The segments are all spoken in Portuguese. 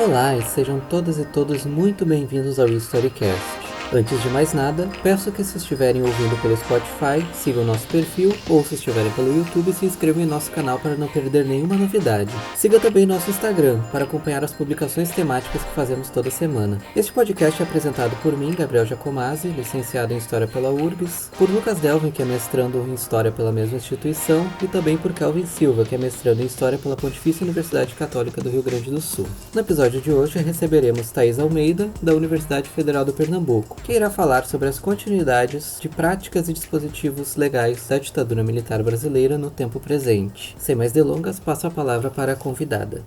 Olá e sejam todas e todos muito bem-vindos ao Historycast. Antes de mais nada, peço que se estiverem ouvindo pelo Spotify, sigam nosso perfil ou se estiverem pelo YouTube, se inscrevam em nosso canal para não perder nenhuma novidade. Siga também nosso Instagram para acompanhar as publicações temáticas que fazemos toda semana. Este podcast é apresentado por mim, Gabriel Giacomazzi, licenciado em História pela URGS, por Lucas Delvin, que é mestrando em História pela mesma instituição, e também por Kelvin Silva, que é mestrando em História pela Pontifícia Universidade Católica do Rio Grande do Sul. No episódio de hoje receberemos Thaís Almeida, da Universidade Federal do Pernambuco, que irá falar sobre as continuidades de práticas e dispositivos legais da ditadura militar brasileira no tempo presente. Sem mais delongas, passo a palavra para a convidada.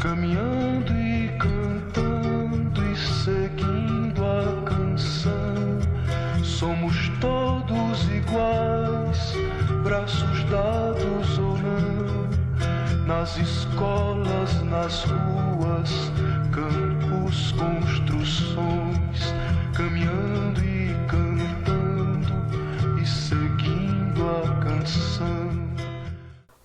Caminhando e cantando e seguindo a canção, somos todos iguais, braços dados ou não. Nas escolas, nas ruas, campos, construções, caminhando e cantando e seguindo a canção.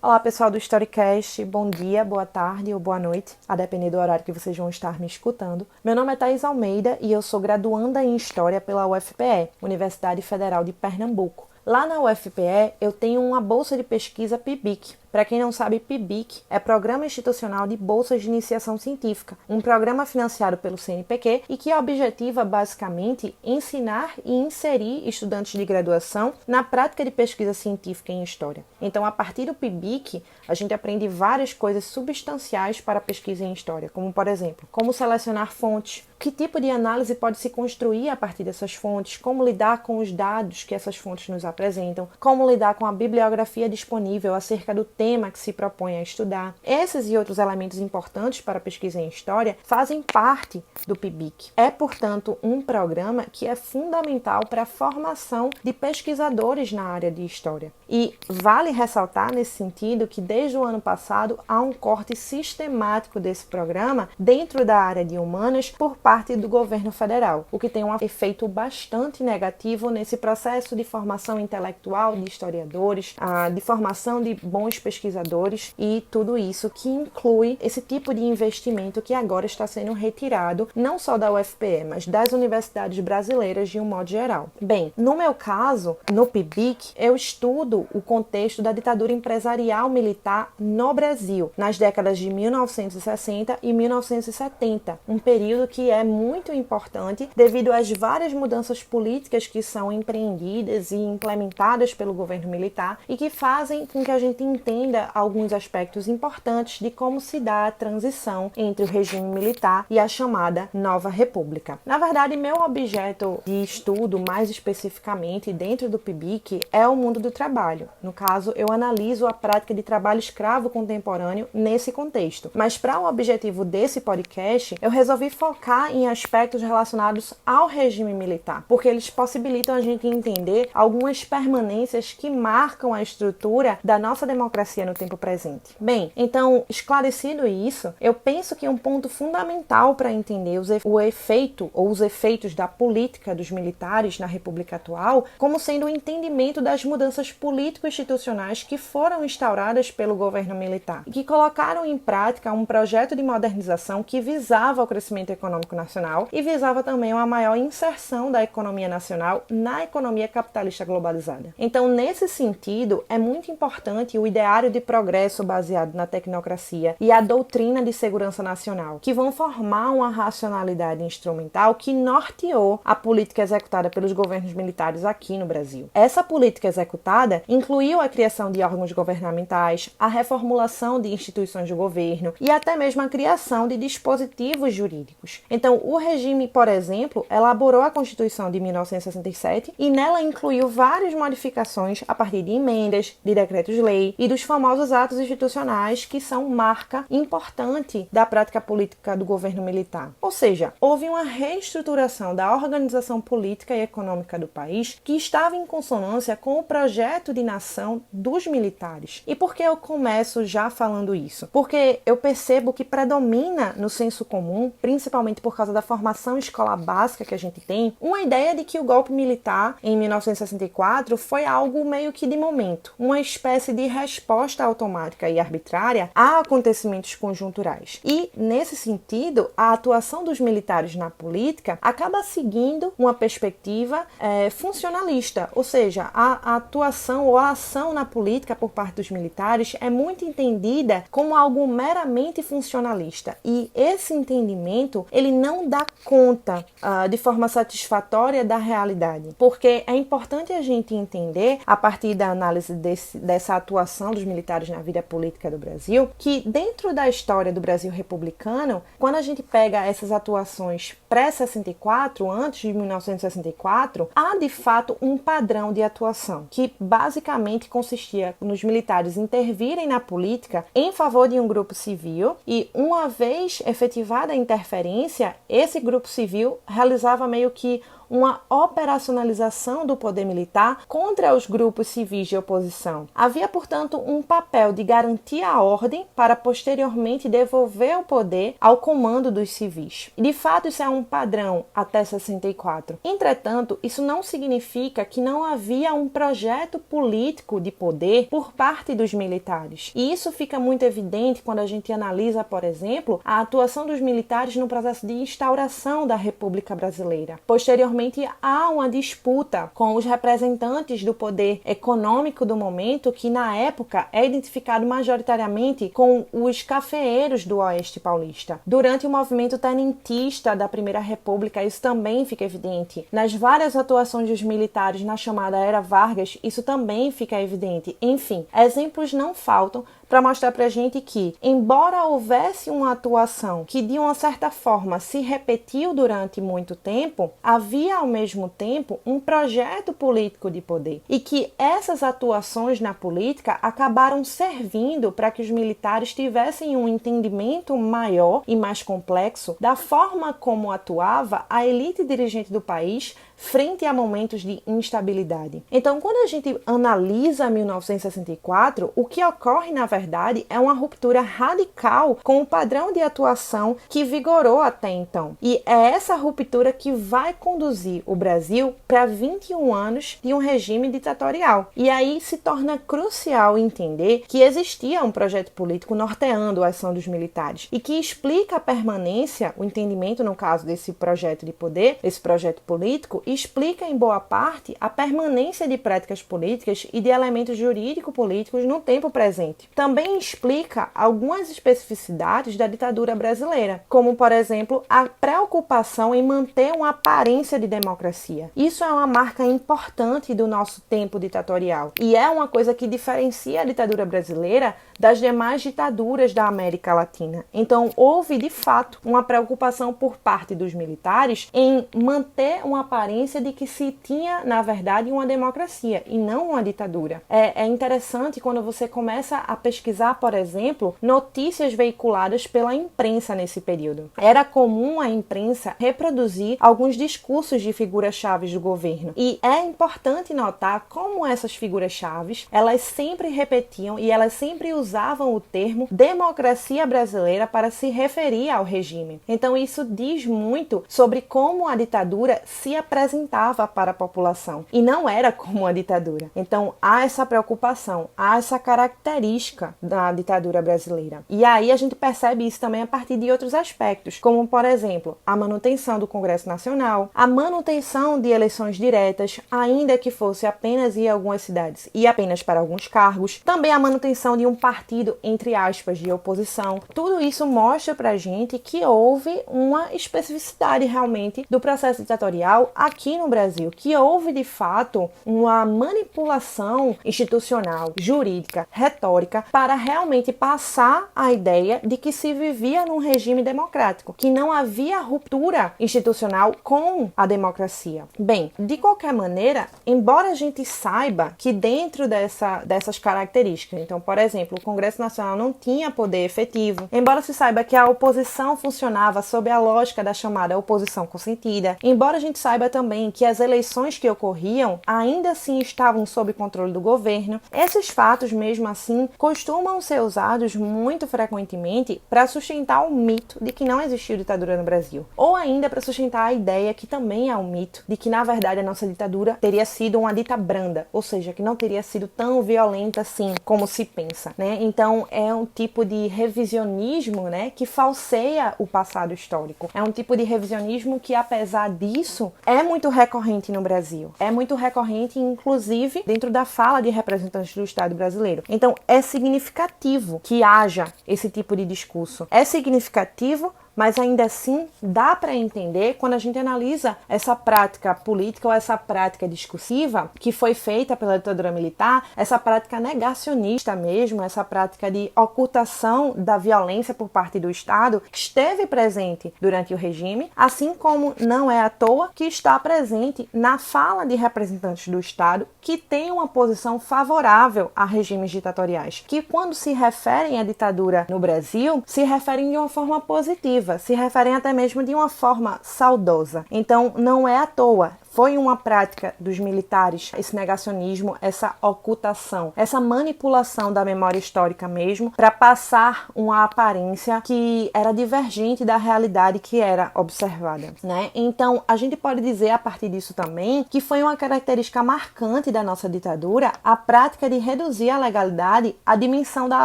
Olá pessoal do Historycast, bom dia, boa tarde ou boa noite, a depender do horário que vocês vão estar me escutando. Meu nome é Thaís Almeida e eu sou graduanda em História pela UFPE, Universidade Federal de Pernambuco. Lá na UFPE eu tenho uma bolsa de pesquisa PIBIC. Para quem não sabe, PIBIC é Programa Institucional de Bolsas de Iniciação Científica, um programa financiado pelo CNPq e que objetiva basicamente ensinar e inserir estudantes de graduação na prática de pesquisa científica em História. Então, a partir do PIBIC, a gente aprende várias coisas substanciais para a pesquisa em História, como, por exemplo, como selecionar fontes, que tipo de análise pode se construir a partir dessas fontes, como lidar com os dados que essas fontes nos apresentam, como lidar com a bibliografia disponível acerca do tema que se propõe a estudar. Esses e outros elementos importantes para a pesquisa em História fazem parte do PIBIC. É, portanto, um programa que é fundamental para a formação de pesquisadores na área de História. E vale ressaltar nesse sentido que desde o ano passado há um corte sistemático desse programa dentro da área de humanas por parte do governo federal, o que tem um efeito bastante negativo nesse processo de formação intelectual de historiadores, de formação de bons pesquisadores e tudo isso que inclui esse tipo de investimento que agora está sendo retirado não só da UFPE, mas das universidades brasileiras de um modo geral. Bem, no meu caso, no PIBIC, eu estudo o contexto da ditadura empresarial militar no Brasil, nas décadas de 1960 e 1970, um período que é muito importante devido às várias mudanças políticas que são empreendidas e implementadas pelo governo militar e que fazem com que a gente entenda alguns aspectos importantes de como se dá a transição entre o regime militar e a chamada Nova República. Na verdade, meu objeto de estudo, mais especificamente dentro do PIBIC, é o mundo do trabalho. No caso, eu analiso a prática de trabalho escravo contemporâneo nesse contexto. Mas para o objetivo desse podcast, eu resolvi focar em aspectos relacionados ao regime militar, porque eles possibilitam a gente entender algumas permanências que marcam a estrutura da nossa democracia no tempo presente. Bem, então, esclarecido isso, eu penso que um ponto fundamental para entender o efeito ou os efeitos da política dos militares na República atual como sendo o entendimento das mudanças político-institucionais que foram instauradas pelo governo militar e que colocaram em prática um projeto de modernização que visava o crescimento econômico nacional e visava também uma maior inserção da economia nacional na economia capitalista globalizada. Então, nesse sentido, é muito importante o ideário de progresso baseado na tecnocracia e a doutrina de segurança nacional, que vão formar uma racionalidade instrumental que norteou a política executada pelos governos militares aqui no Brasil. Essa política executada incluiu a criação de órgãos governamentais, a reformulação de instituições do governo e até mesmo a criação de dispositivos jurídicos. Então, o regime, por exemplo, elaborou a Constituição de 1967 e nela incluiu várias modificações a partir de emendas, de decretos-lei e dos famosos atos institucionais que são marca importante da prática política do governo militar. Ou seja, houve uma reestruturação da organização política e econômica do país que estava em consonância com o projeto de nação dos militares. E por que eu começo já falando isso? Porque eu percebo que predomina no senso comum, principalmente por causa da formação escolar básica que a gente tem, uma ideia de que o golpe militar em 1964 foi algo meio que de momento, uma espécie de resposta automática e arbitrária a acontecimentos conjunturais. E, nesse sentido, a atuação dos militares na política acaba seguindo uma perspectiva funcionalista, ou seja, a atuação ou a ação na política por parte dos militares é muito entendida como algo meramente funcionalista. E esse entendimento, ele não dá conta de forma satisfatória da realidade, porque é importante a gente entender, a partir da análise dessa atuação dos militares na vida política do Brasil, que dentro da história do Brasil republicano, quando a gente pega essas atuações pré-64, antes de 1964, há de fato um padrão de atuação, que basicamente consistia nos militares intervirem na política em favor de um grupo civil e, uma vez efetivada a interferência, esse grupo civil realizava meio que uma operacionalização do poder militar contra os grupos civis de oposição. Havia, portanto, um papel de garantir a ordem para posteriormente devolver o poder ao comando dos civis. De fato, isso é um padrão até 64. Entretanto, isso não significa que não havia um projeto político de poder por parte dos militares. E isso fica muito evidente quando a gente analisa, por exemplo, a atuação dos militares no processo de instauração da República Brasileira. Posteriormente, há uma disputa com os representantes do poder econômico do momento, que na época é identificado majoritariamente com os cafeeiros do Oeste Paulista. Durante o movimento tenentista da Primeira República, isso também fica evidente. Nas várias atuações dos militares na chamada Era Vargas, isso também fica evidente. Enfim, exemplos não faltam para mostrar para a gente que, embora houvesse uma atuação que de uma certa forma se repetiu durante muito tempo, havia ao mesmo tempo um projeto político de poder e que essas atuações na política acabaram servindo para que os militares tivessem um entendimento maior e mais complexo da forma como atuava a elite dirigente do país frente a momentos de instabilidade. Então, quando a gente analisa 1964, o que ocorre, na verdade, é uma ruptura radical com o padrão de atuação que vigorou até então. E é essa ruptura que vai conduzir o Brasil para 21 anos de um regime ditatorial. E aí se torna crucial entender que existia um projeto político norteando a ação dos militares e que explica a permanência, o entendimento, no caso desse projeto de poder, esse projeto político, explica em boa parte a permanência de práticas políticas e de elementos jurídico-políticos no tempo presente. Também explica algumas especificidades da ditadura brasileira, como, por exemplo, a preocupação em manter uma aparência de democracia. Isso é uma marca importante do nosso tempo ditatorial e é uma coisa que diferencia a ditadura brasileira das demais ditaduras da América Latina. Então, houve, de fato, uma preocupação por parte dos militares em manter uma aparência de que se tinha, na verdade, uma democracia e não uma ditadura. É interessante quando você começa a pesquisar, por exemplo, notícias veiculadas pela imprensa nesse período. Era comum a imprensa reproduzir alguns discursos de figuras-chave do governo. E é importante notar como essas figuras-chave, elas sempre repetiam e elas sempre usavam o termo democracia brasileira para se referir ao regime. Então isso diz muito sobre como a ditadura se apresentava para a população. E não era como a ditadura. Então há essa preocupação, há essa característica da ditadura brasileira. E aí a gente percebe isso também a partir de outros aspectos, como, por exemplo, a manutenção do Congresso Nacional, a manutenção de eleições diretas, ainda que fosse apenas em algumas cidades e apenas para alguns cargos, também a manutenção de um partido, entre aspas, de oposição. Tudo isso mostra pra gente que houve uma especificidade realmente do processo ditatorial a aqui no Brasil, que houve de fato uma manipulação institucional, jurídica, retórica, para realmente passar a ideia de que se vivia num regime democrático, que não havia ruptura institucional com a democracia. Bem, de qualquer maneira, embora a gente saiba que dentro dessas características, então, por exemplo, o Congresso Nacional não tinha poder efetivo, embora se saiba que a oposição funcionava sob a lógica da chamada oposição consentida, embora a gente saiba também que as eleições que ocorriam ainda assim estavam sob controle do governo, esses fatos, mesmo assim, costumam ser usados muito frequentemente para sustentar o mito de que não existiu ditadura no Brasil, ou ainda para sustentar a ideia, que também é um mito, de que na verdade a nossa ditadura teria sido uma dita branda, ou seja, que não teria sido tão violenta assim como se pensa, né? Então é um tipo de revisionismo, né, que falseia o passado histórico. É um tipo de revisionismo que, apesar disso, é muito recorrente no Brasil. É muito recorrente, inclusive, dentro da fala de representantes do Estado brasileiro. Então, é significativo que haja esse tipo de discurso. É significativo, mas ainda assim dá para entender quando a gente analisa essa prática política ou essa prática discursiva que foi feita pela ditadura militar, essa prática negacionista mesmo, essa prática de ocultação da violência por parte do Estado, esteve presente durante o regime, assim como não é à toa que está presente na fala de representantes do Estado que têm uma posição favorável a regimes ditatoriais, que quando se referem à ditadura no Brasil, se referem de uma forma positiva, se referem até mesmo de uma forma saudosa. Então, não é à toa. Foi uma prática dos militares, esse negacionismo, essa ocultação, essa manipulação da memória histórica mesmo, para passar uma aparência que era divergente da realidade que era observada, né? Então, a gente pode dizer a partir disso também que foi uma característica marcante da nossa ditadura a prática de reduzir a legalidade à dimensão da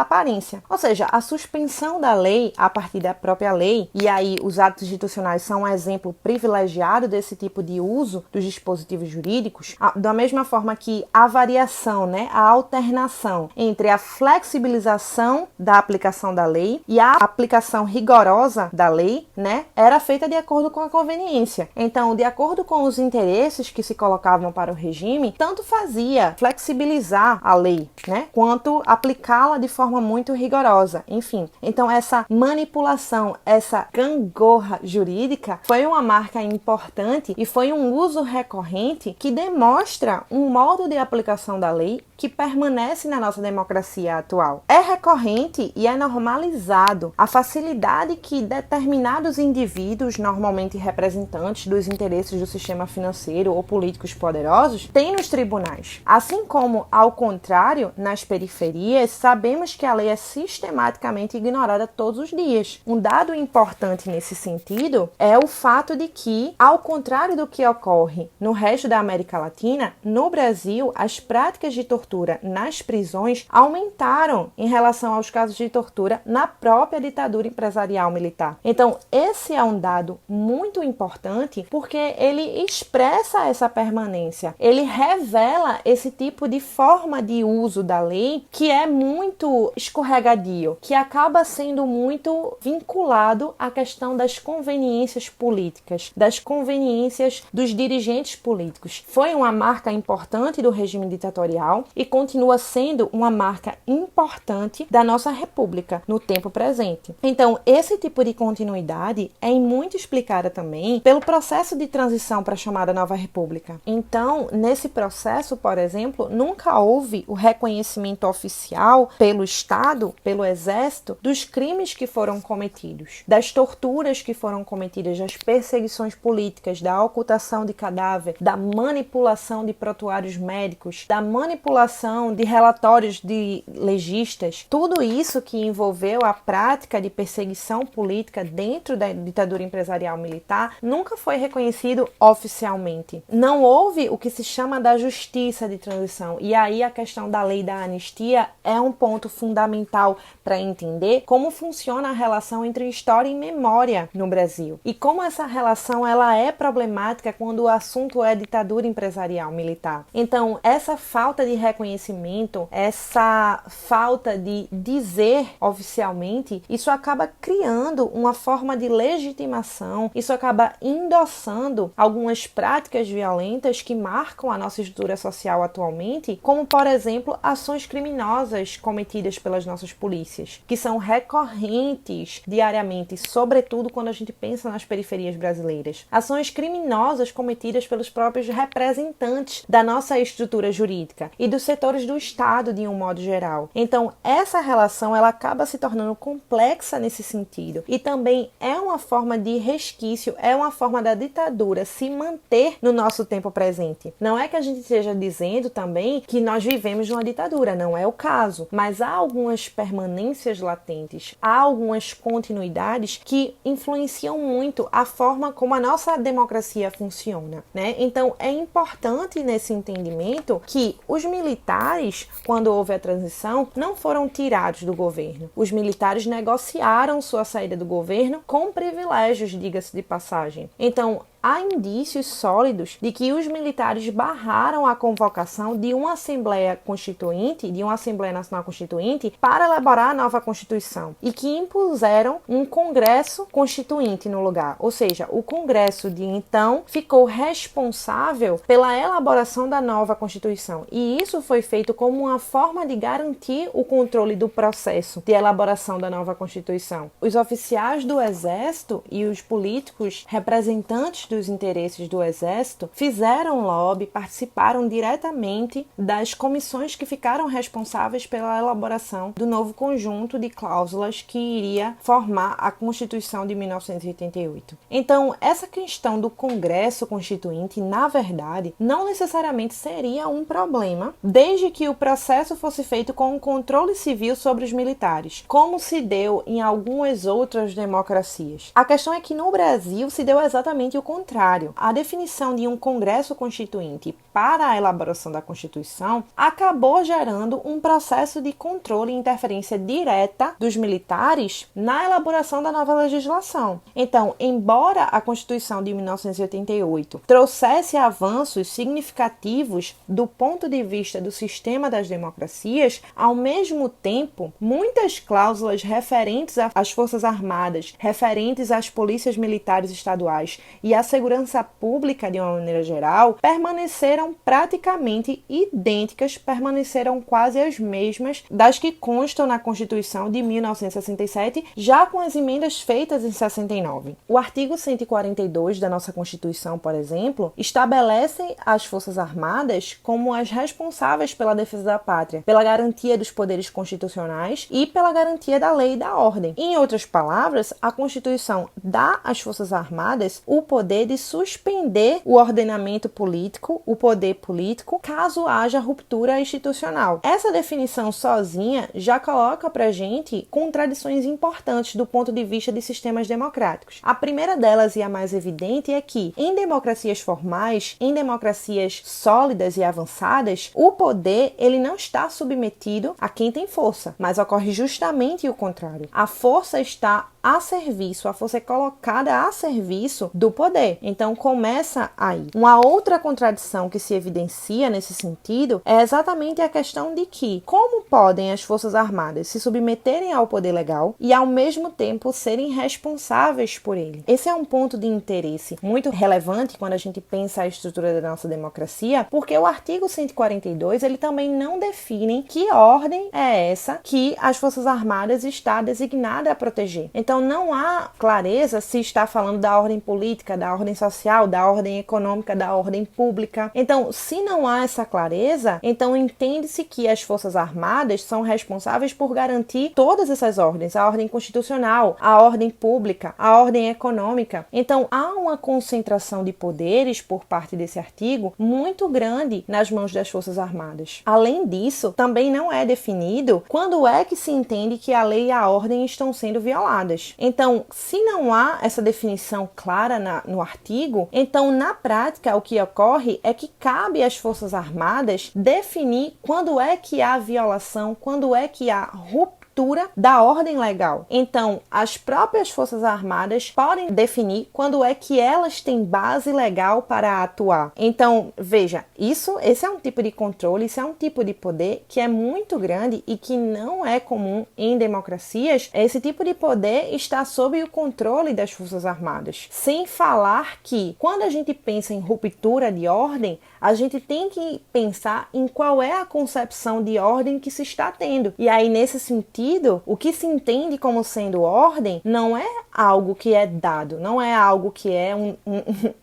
aparência. Ou seja, a suspensão da lei a partir da própria lei, e aí os atos institucionais são um exemplo privilegiado desse tipo de uso dos dispositivos jurídicos, da mesma forma que a variação, né, a alternação entre a flexibilização da aplicação da lei e a aplicação rigorosa da lei, né, era feita de acordo com a conveniência. Então, de acordo com os interesses que se colocavam para o regime, tanto fazia flexibilizar a lei, né, quanto aplicá-la de forma muito rigorosa. Enfim, então essa manipulação, essa gangorra jurídica foi uma marca importante e foi um uso recorrente que demonstra um modo de aplicação da lei que permanece na nossa democracia atual. É recorrente e é normalizado a facilidade que determinados indivíduos, normalmente representantes dos interesses do sistema financeiro ou políticos poderosos, têm nos tribunais. Assim como, ao contrário, nas periferias, sabemos que a lei é sistematicamente ignorada todos os dias. Um dado importante nesse sentido é o fato de que, ao contrário do que ocorre no resto da América Latina, no Brasil, as práticas de tortura nas prisões aumentaram em relação aos casos de tortura na própria ditadura empresarial militar. Então, esse é um dado muito importante porque ele expressa essa permanência, ele revela esse tipo de forma de uso da lei que é muito escorregadio, que acaba sendo muito vinculado à questão das conveniências políticas, das conveniências dos dirigentes políticos. Foi uma marca importante do regime ditatorial e continua sendo uma marca importante da nossa república no tempo presente. Então, esse tipo de continuidade é muito explicada também pelo processo de transição para a chamada nova república. Então, nesse processo, por exemplo, nunca houve o reconhecimento oficial pelo Estado, pelo Exército, dos crimes que foram cometidos, das torturas que foram cometidas, das perseguições políticas, da ocultação de cadáver, da manipulação de prontuários médicos, da manipulação de relatórios de legistas. Tudo isso que envolveu a prática de perseguição política dentro da ditadura empresarial militar nunca foi reconhecido oficialmente. Não houve o que se chama da justiça de transição. E aí a questão da lei da anistia é um ponto fundamental para entender como funciona a relação entre história e memória no Brasil. E como essa relação ela é problemática quando o assunto é ditadura empresarial militar. Então, essa falta de reconhecimento reconhecimento, essa falta de dizer oficialmente, isso acaba criando uma forma de legitimação, isso acaba endossando algumas práticas violentas que marcam a nossa estrutura social atualmente, como, por exemplo, ações criminosas cometidas pelas nossas polícias, que são recorrentes diariamente, sobretudo quando a gente pensa nas periferias brasileiras. Ações criminosas cometidas pelos próprios representantes da nossa estrutura jurídica e dos setores do Estado de um modo geral. Então, essa relação ela acaba se tornando complexa nesse sentido e também é uma forma de resquício, é uma forma da ditadura se manter no nosso tempo presente. Não é que a gente esteja dizendo também que nós vivemos numa ditadura, não é o caso, mas há algumas permanências latentes, há algumas continuidades que influenciam muito a forma como a nossa democracia funciona, né? Então, é importante nesse entendimento que os militares, quando houve a transição, não foram tirados do governo. Os militares negociaram sua saída do governo com privilégios, diga-se de passagem. Então, há indícios sólidos de que os militares barraram a convocação de uma Assembleia Constituinte, de uma Assembleia Nacional Constituinte, para elaborar a nova Constituição e que impuseram um Congresso Constituinte no lugar. Ou seja, o Congresso de então ficou responsável pela elaboração da nova Constituição. E isso foi feito como uma forma de garantir o controle do processo de elaboração da nova Constituição. Os oficiais do Exército e os políticos representantes dos interesses do Exército fizeram lobby, participaram diretamente das comissões que ficaram responsáveis pela elaboração do novo conjunto de cláusulas que iria formar a Constituição de 1988. Então, essa questão do Congresso Constituinte, na verdade, não necessariamente seria um problema, desde que o processo fosse feito com um controle civil sobre os militares, como se deu em algumas outras democracias. A questão é que no Brasil se deu exatamente o contrário. A definição de um Congresso Constituinte para a elaboração da Constituição acabou gerando um processo de controle e interferência direta dos militares na elaboração da nova legislação. Então, embora a Constituição de 1988 trouxesse avanços significativos do ponto de vista do sistema das democracias, ao mesmo tempo, muitas cláusulas referentes às Forças Armadas, referentes às polícias militares estaduais e à segurança pública de uma maneira geral, permaneceram praticamente idênticas, permaneceram quase as mesmas das que constam na Constituição de 1967, já com as emendas feitas em 69. O artigo 142 da nossa Constituição, por exemplo, estabelece as Forças Armadas como as responsáveis pela defesa da pátria, pela garantia dos poderes constitucionais e pela garantia da lei e da ordem. Em outras palavras, a Constituição dá às Forças Armadas o poder de suspender o ordenamento político, o poder político, caso haja ruptura institucional. Essa definição sozinha já coloca pra gente contradições importantes do ponto de vista de sistemas democráticos. A primeira delas e a mais evidente é que, em democracias formais, em democracias sólidas e avançadas, o poder ele não está submetido a quem tem força, mas ocorre justamente o contrário. A força está a serviço, a força é colocada a serviço do poder. Então começa aí. Uma outra contradição que se evidencia nesse sentido é exatamente a questão de que como podem as Forças Armadas se submeterem ao poder legal e ao mesmo tempo serem responsáveis por ele. Esse é um ponto de interesse muito relevante quando a gente pensa a estrutura da nossa democracia, porque o artigo 142 ele também não define que ordem é essa que as Forças Armadas está designada a proteger. Então não há clareza se está falando da ordem política, da ordem social, da ordem econômica, da ordem pública. Então, se não há essa clareza, então entende-se que as Forças Armadas são responsáveis por garantir todas essas ordens, a ordem constitucional, a ordem pública, a ordem econômica. Então, há uma concentração de poderes por parte desse artigo muito grande nas mãos das Forças Armadas. Além disso, também não é definido quando é que se entende que a lei e a ordem estão sendo violadas. Então, se não há essa definição clara no artigo, então na prática o que ocorre é que cabe às Forças Armadas definir quando é que há violação, quando é que há ruptura estrutura da ordem legal. Então, as próprias Forças Armadas podem definir quando é que elas têm base legal para atuar. Então, veja, esse é um tipo de controle, isso é um tipo de poder que é muito grande e que não é comum em democracias. Esse tipo de poder está sob o controle das Forças Armadas. Sem falar que, quando a gente pensa em ruptura de ordem, a gente tem que pensar em qual é a concepção de ordem que se está tendo. E aí, nesse sentido, o que se entende como sendo ordem não é algo que é dado, não é algo que é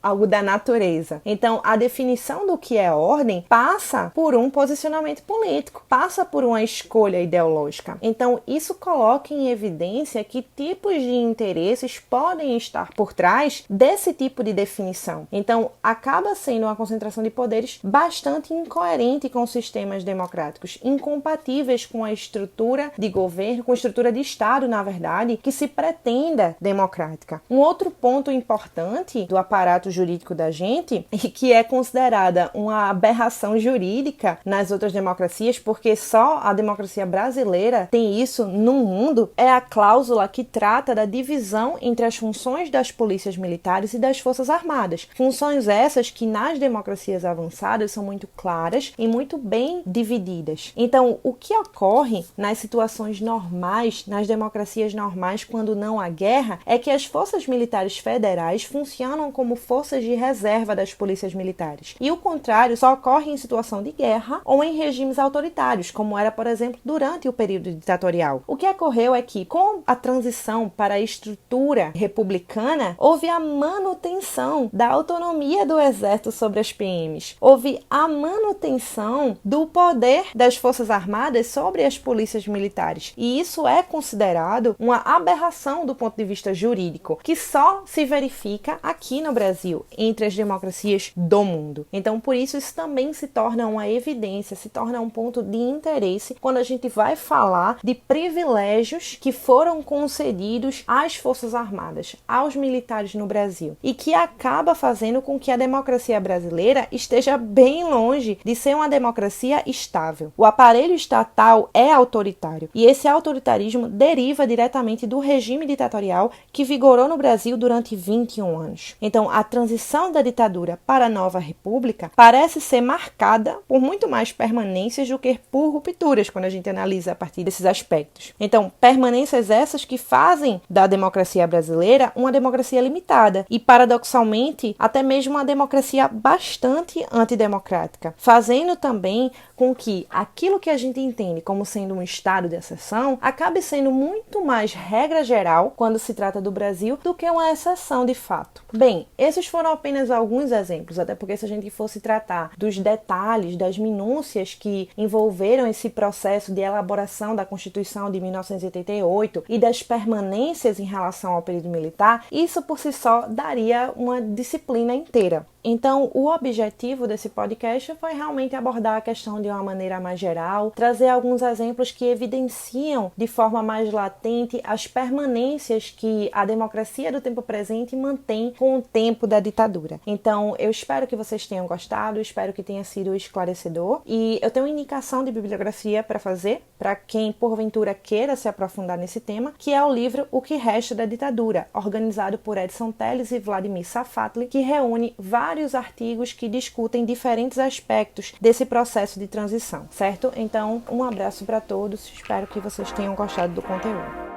algo da natureza. Então, a definição do que é ordem passa por um posicionamento político, passa por uma escolha ideológica. Então, isso coloca em evidência que tipos de interesses podem estar por trás desse tipo de definição. Então, acaba sendo uma concentração de poderes bastante incoerente com sistemas democráticos, incompatíveis com a estrutura de governo, com a estrutura de Estado, na verdade, que se pretenda democrática. Um outro ponto importante do aparato jurídico da gente, e que é considerada uma aberração jurídica nas outras democracias, porque só a democracia brasileira tem isso no mundo, é a cláusula que trata da divisão entre as funções das polícias militares e das forças armadas. Funções essas que nas democracias avançadas são muito claras e muito bem divididas. Então, o que ocorre nas situações normais, nas democracias normais, quando não há guerra, é que as forças militares federais funcionam como forças de reserva das polícias militares. E o contrário só ocorre em situação de guerra ou em regimes autoritários, como era, por exemplo, durante o período ditatorial. O que ocorreu é que, com a transição para a estrutura republicana, houve a manutenção da autonomia do Exército sobre as PMs. Houve a manutenção do poder das Forças Armadas sobre as polícias militares. E isso é considerado uma aberração do ponto de vista jurídico, que só se verifica aqui no Brasil, entre as democracias do mundo. Então, por isso também se torna uma evidência, se torna um ponto de interesse quando a gente vai falar de privilégios que foram concedidos às Forças Armadas, aos militares no Brasil, e que acaba fazendo com que a democracia brasileira esteja bem longe de ser uma democracia estável. O aparelho estatal é autoritário, e esse autoritarismo deriva diretamente do regime ditatorial que vigorou no Brasil durante 21 anos. Então, a transição da ditadura para a nova república parece ser marcada por muito mais permanências do que por rupturas, quando a gente analisa a partir desses aspectos. Então, permanências essas que fazem da democracia brasileira uma democracia limitada e, paradoxalmente, até mesmo uma democracia bastante antidemocrática, fazendo também com que aquilo que a gente entende como sendo um estado de exceção acabe sendo muito mais regra geral quando se trata do Brasil do que uma exceção de fato. Bem, esses foram apenas alguns exemplos, até porque se a gente fosse tratar dos detalhes, das minúcias que envolveram esse processo de elaboração da Constituição de 1988 e das permanências em relação ao período militar, isso por si só daria uma disciplina inteira. Então, o objetivo desse podcast foi realmente abordar a questão de uma maneira mais geral, trazer alguns exemplos que evidenciam de forma mais latente as permanências que a democracia do tempo presente mantém com o tempo da ditadura. Então, eu espero que vocês tenham gostado, espero que tenha sido esclarecedor, e eu tenho uma indicação de bibliografia para fazer, para quem porventura queira se aprofundar nesse tema, que é o livro O que Resta da Ditadura, organizado por Edson Telles e Vladimir Safatli, que reúne vários artigos que discutem diferentes aspectos desse processo de transição, certo? Então, um abraço para todos, espero que vocês tenham gostado do conteúdo.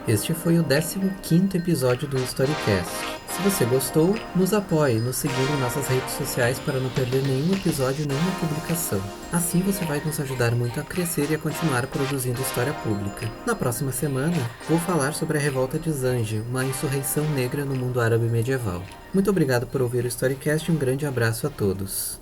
Este foi o 15º episódio do Storycast. Se você gostou, nos apoie nos seguindo em nossas redes sociais para não perder nenhum episódio, nenhuma publicação. Assim você vai nos ajudar muito a crescer e a continuar produzindo história pública. Na próxima semana, vou falar sobre a Revolta de Zange, uma insurreição negra no mundo árabe medieval. Muito obrigado por ouvir o Storycast e um grande abraço a todos.